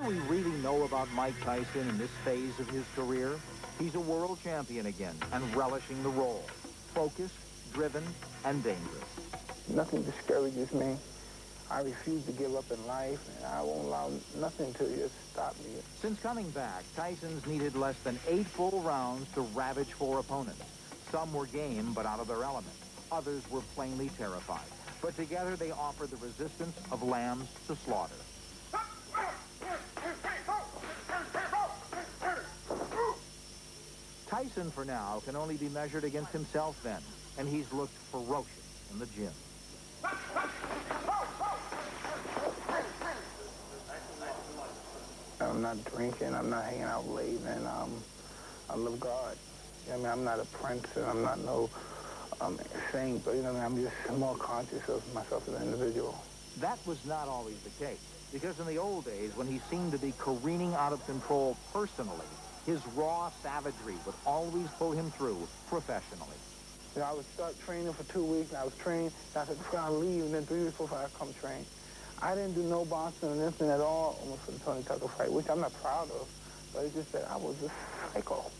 What do we really know about Mike Tyson in this phase of his career? He's a world champion again and relishing the role. Focused, driven, and dangerous. Nothing discourages me. I refuse to give up in life, and I won't allow nothing to just stop me. Since coming back, Tyson's needed less than 8 full rounds to ravage 4 opponents. Some were game, but out of their element. Others were plainly terrified. But together they offered the resistance of lambs to slaughter. Tyson, for now, can only be measured against himself then, and he's looked ferocious in the gym. I'm not drinking, I'm not hanging out late, and I love God. You know what I mean? I'm not a prince, and I'm not no saint, but you know what I mean? I'm just more conscious of myself as an individual. That was not always the case, because in the old days, when he seemed to be careening out of control personally, his raw savagery would always pull him through professionally. You know, I would start training for 2 weeks, and I was trained, and I said, before I leave, and then 3 weeks before I come train. I didn't do no boxing or anything at all almost for the Tony Tucker fight, which I'm not proud of, but it's just that I was a psycho.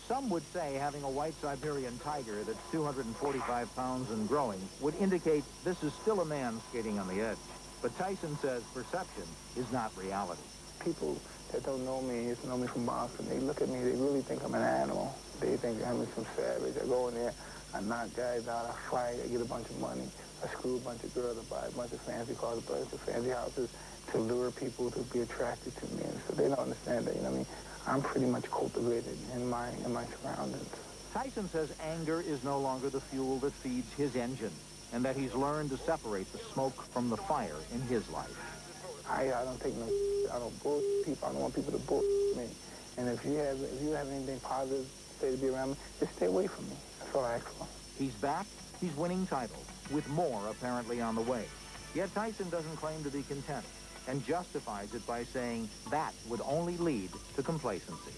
Some would say having a white Siberian tiger that's 245 pounds and growing would indicate this is still a man skating on the edge. But Tyson says perception is not reality. People that don't know me, just know me from boxing, they look at me, they really think I'm an animal. They think I'm some savage. I go in there, I knock guys out, I fight, I get a bunch of money. I screw a bunch of girls, I buy a bunch of fancy cars, a bunch of fancy houses to lure people to be attracted to me. And so they don't understand that, you know what I mean? I'm pretty much cultivated in my surroundings. Tyson says anger is no longer the fuel that feeds his engine, and that he's learned to separate the smoke from the fire in his life. I don't take no I don't bullshit people. I don't want people to bullshit me. And if you have anything positive to say to be around me, just stay away from me. That's all I ask for. He's back. He's winning titles, with more apparently on the way. Yet Tyson doesn't claim to be content, and justifies it by saying that would only lead to complacency.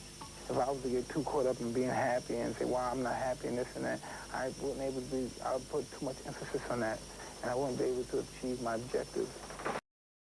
If I was to get too caught up in being happy and say, well, I'm not happy and this and that, I would put too much emphasis on that, and I wouldn't be able to achieve my objectives.